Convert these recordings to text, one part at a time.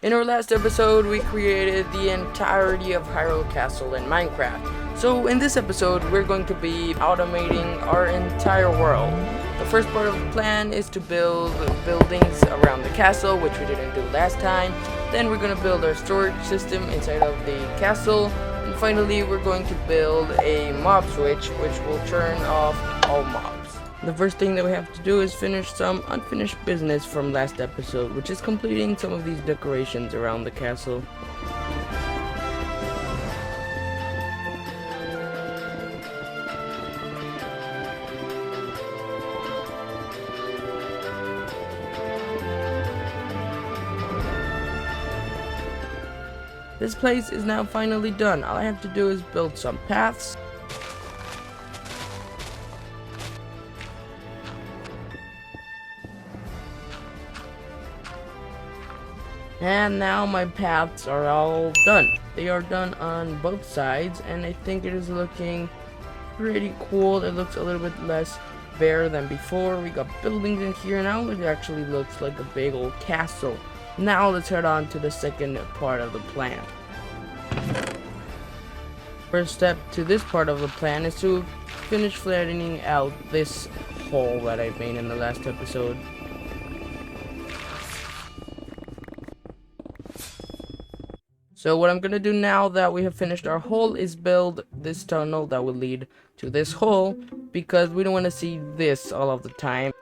In our last episode, we created the entirety of Hyrule Castle in Minecraft. So in this episode, we're going to be automating our entire world. The first part of the plan is to build buildings around the castle, which we didn't do last time. Then we're going to build our storage system inside of the castle. And finally, we're going to build a mob switch, which will turn off all mobs. The first thing that we have to do is finish some unfinished business from last episode, which is completing some of these decorations around the castle. This place is now finally done. All I have to do is build some paths. And now my paths are all done. They are done on both sides, and I think it is looking pretty cool. It looks a little bit less bare than before. We got buildings in here now. It actually looks like a big old castle. Now let's head on to the second part of the plan. First step to this part of the plan is to finish flattening out this hole that I made in the last episode. So what I'm gonna do now that we have finished our hole is build this tunnel that will lead to this hole, because we don't want to see this all of the time.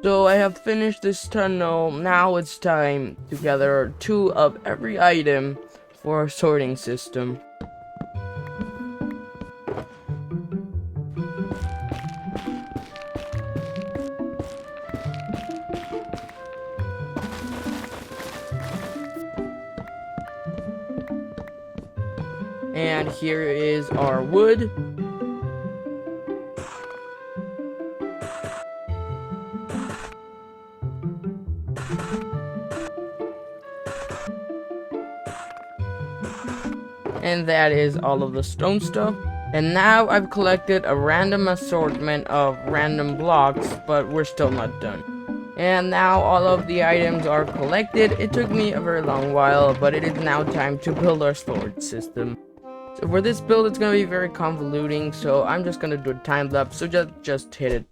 So I have finished this tunnel. Now it's time to gather 2 of every item for our sorting system. And here is our wood. And that is all of the stone stuff. And now I've collected a random assortment of random blocks, but we're still not done. And now all of the items are collected. It took me a very long while, but it is now time to build our storage system. So for this build, it's going to be very convoluting, so I'm just going to do a time lapse, so just hit it.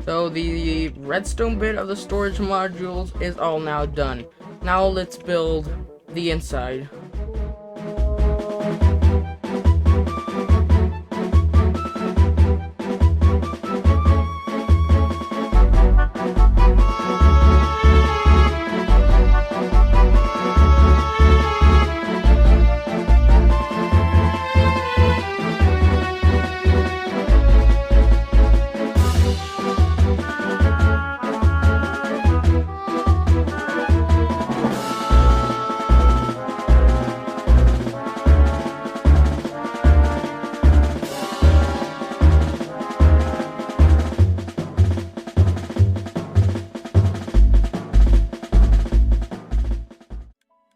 So the redstone bit of the storage modules is all now done. Now let's build the inside.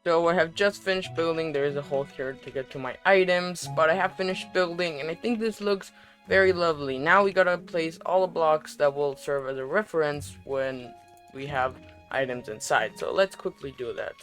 So I have just finished building. There is a hole here to get to my items, but I have finished building, and I think this looks very lovely. Now we gotta place all the blocks that will serve as a reference when we have items inside. So let's quickly do that.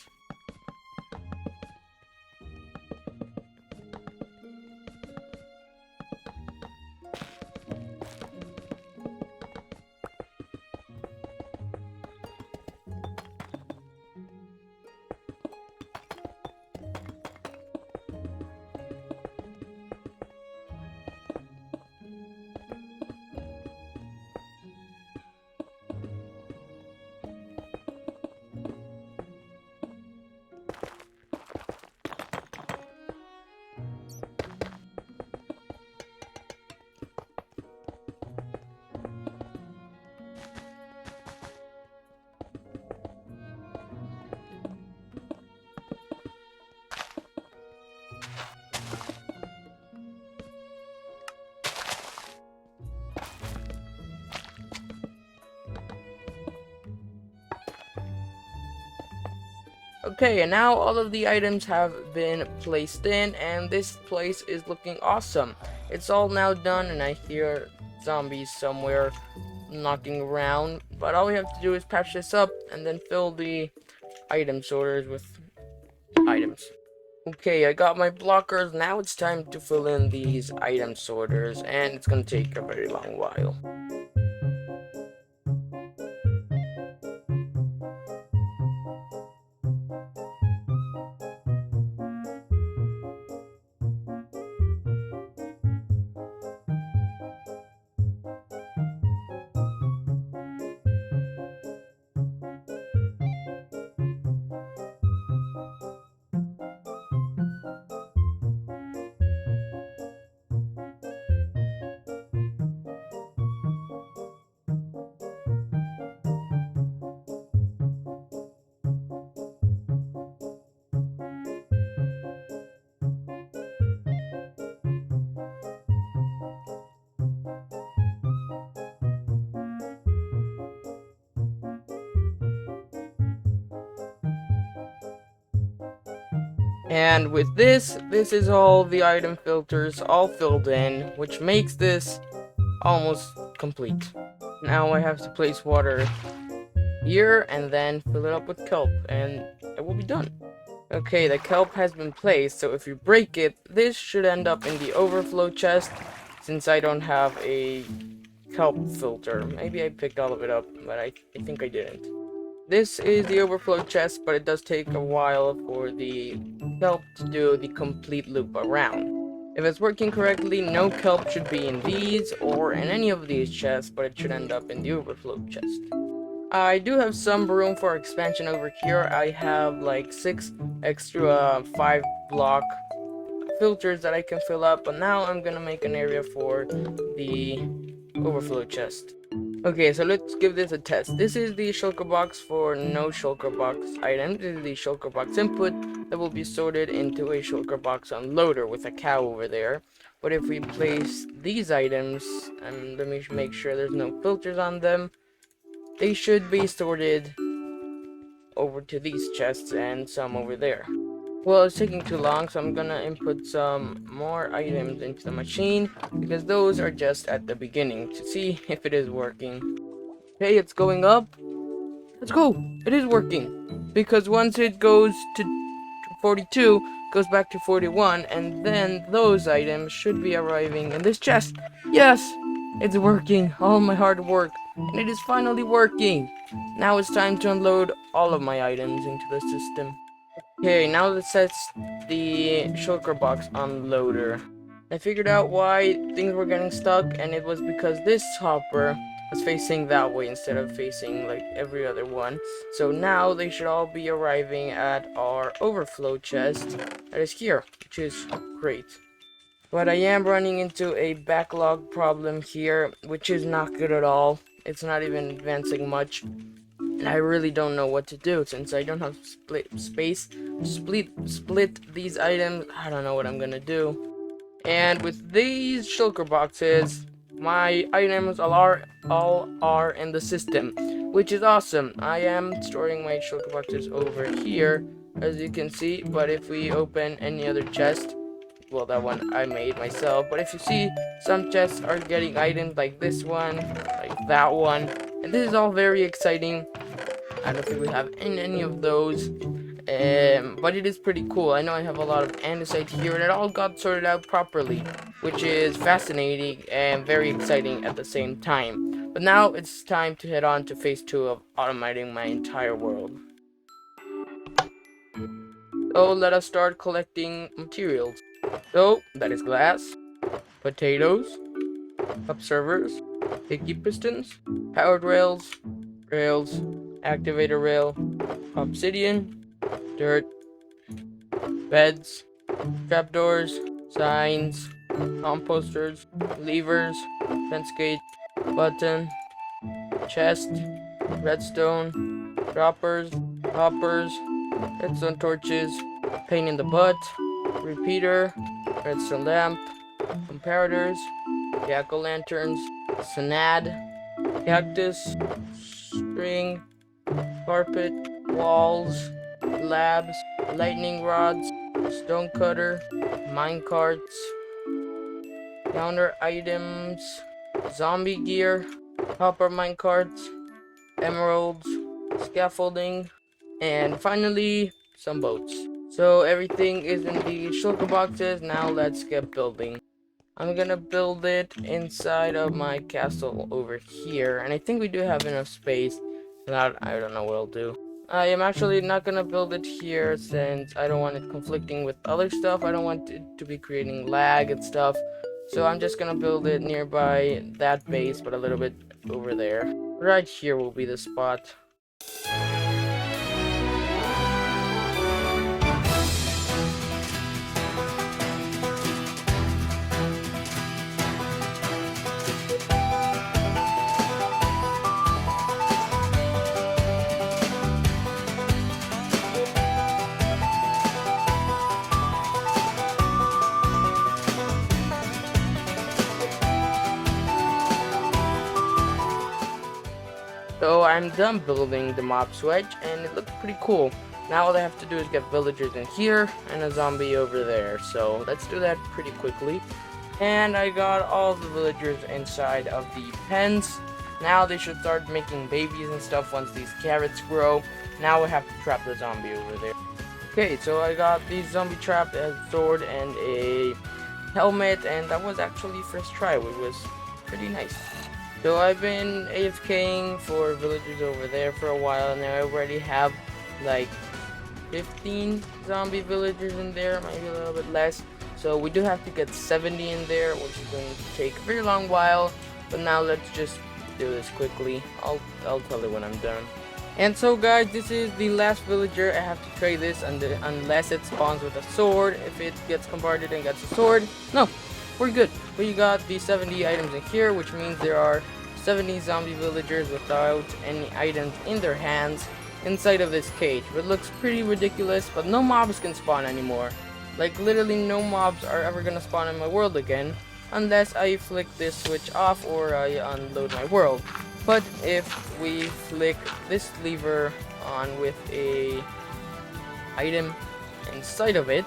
Okay, and now all of the items have been placed in, and this place is looking awesome. It's all now done, and I hear zombies somewhere knocking around, but all we have to do is patch this up and then fill the item sorters with items. Okay, I got my blockers. Now it's time to fill in these item sorters, and it's gonna take a very long while. And with this is all the item filters all filled in, which makes this almost complete. Now I have to place water here and then fill it up with kelp, and it will be done. Okay, the kelp has been placed, so if you break it, this should end up in the overflow chest, since I don't have a kelp filter. Maybe I picked all of it up, but I think I didn't. This is the overflow chest, but it does take a while for the kelp to do the complete loop around. If it's working correctly, no kelp should be in these or in any of these chests, but it should end up in the overflow chest. I do have some room for expansion over here. I have like 6 extra 5 block filters that I can fill up, but now I'm gonna make an area for the overflow chest. Okay, so let's give this a test. This is the shulker box for no shulker box items. This is the shulker box input that will be sorted into a shulker box unloader with a cow over there. But if we place these items, and let me make sure there's no filters on them, they should be sorted over to these chests and some over there. Well, it's taking too long, so I'm gonna input some more items into the machine, because those are just at the beginning to see if it is working. Okay, it's going up. Let's go! It is working! Because once it goes to 42, it goes back to 41, and then those items should be arriving in this chest. Yes! It's working! All my hard work. And it is finally working! Now it's time to unload all of my items into the system. Okay, now let's set the shulker box unloader. I figured out why things were getting stuck, and it was because this hopper was facing that way instead of facing like every other one. So now they should all be arriving at our overflow chest that is here, which is great. But I am running into a backlog problem here, which is not good at all. It's not even advancing much. And I really don't know what to do since I don't have space to split these items. I don't know what I'm gonna do. And with these shulker boxes, my items all are in the system, which is awesome. I am storing my shulker boxes over here, as you can see. But if we open any other chest, well, that one I made myself. But if you see, some chests are getting items like this one, like that one, and this is all very exciting. I don't think we have any of those, but it is pretty cool. I know I have a lot of andesite here, and it all got sorted out properly, which is fascinating and very exciting at the same time. But now it's time to head on to phase 2 of automating my entire world. So let us start collecting materials. So that is glass, potatoes, observers, picky pistons, powered rails, activator rail, obsidian, dirt, beds, trapdoors, signs, composters, levers, fence gate, button, chest, redstone, droppers, hoppers, redstone torches, pain in the butt, repeater, redstone lamp, comparators, jack-o'-lanterns, Sanad, cactus, string, carpet, walls, labs, lightning rods, stone cutter, mine carts, counter items, zombie gear, copper mine carts, emeralds, scaffolding, and finally some boats. So everything is in the shulker boxes. Now let's get building. I'm gonna build it inside of my castle over here, and I think we do have enough space. Not, I don't know what I'll do. I am actually not gonna build it here since I don't want it conflicting with other stuff. I don't want it to be creating lag and stuff. So I'm just gonna build it nearby that base, but a little bit over there. Right here will be the spot. So I'm done building the mob switch, and it looks pretty cool. Now all I have to do is get villagers in here and a zombie over there. So let's do that pretty quickly. And I got all the villagers inside of the pens. Now they should start making babies and stuff once these carrots grow. Now I have to trap the zombie over there. Okay, so I got the zombie trapped, a sword and a helmet, and that was actually first try, which was pretty nice. So I've been AFKing for villagers over there for a while, and I already have like 15 zombie villagers in there, maybe a little bit less. So we do have to get 70 in there, which is going to take a very long while. But now let's just do this quickly. I'll tell you when I'm done. And so guys, this is the last villager. I have to trade this unless it spawns with a sword. If it gets converted and gets a sword, no, we're good. We got the 70 items in here, which means there are 70 zombie villagers without any items in their hands inside of this cage. It looks pretty ridiculous, but no mobs can spawn anymore. Like literally no mobs are ever gonna spawn in my world again unless I flick this switch off or I unload my world. But if we flick this lever on with a item inside of it,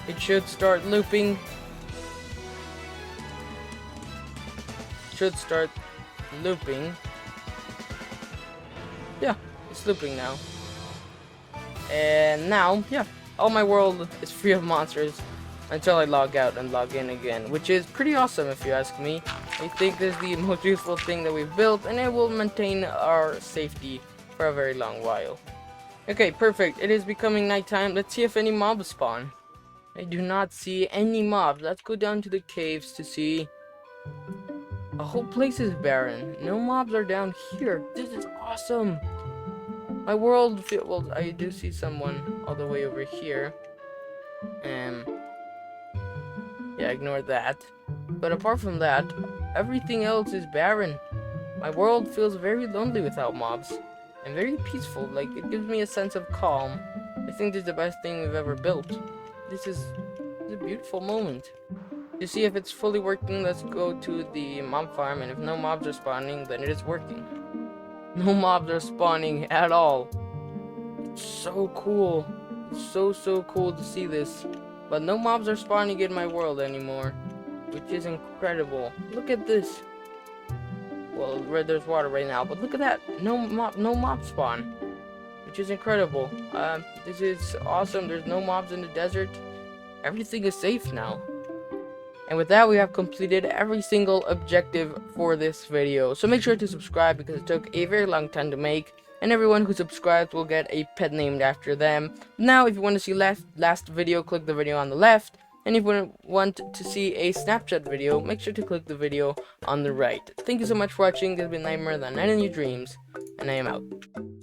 it should start looping. Yeah, it's looping now. And now, yeah, all my world is free of monsters until I log out and log in again, which is pretty awesome if you ask me. I think this is the most useful thing that we've built, and it will maintain our safety for a very long while. Okay, perfect. It is becoming nighttime. Let's see if any mobs spawn. I do not see any mobs. Let's go down to the caves to see. The whole place is barren. No mobs are down here. This is awesome. My world well, I do see someone all the way over here. Yeah, ignore that. But apart from that, everything else is barren. My world feels very lonely without mobs. And very peaceful. Like, it gives me a sense of calm. I think this is the best thing we've ever built. This is a beautiful moment. To see if it's fully working, let's go to the mob farm, and if no mobs are spawning, then it is working. No mobs are spawning at all. It's so cool. It's so cool to see this. But no mobs are spawning in my world anymore, which is incredible. Look at this. Well, there's water right now, but look at that. No mob spawn, which is incredible. This is awesome. There's no mobs in the desert. Everything is safe now. And with that, we have completed every single objective for this video. So make sure to subscribe because it took a very long time to make. And everyone who subscribes will get a pet named after them. Now, if you want to see last video, click the video on the left. And if you want to see a snapshot video, make sure to click the video on the right. Thank you so much for watching. This has been Nightmare, the Night in Your Dreams. And I am out.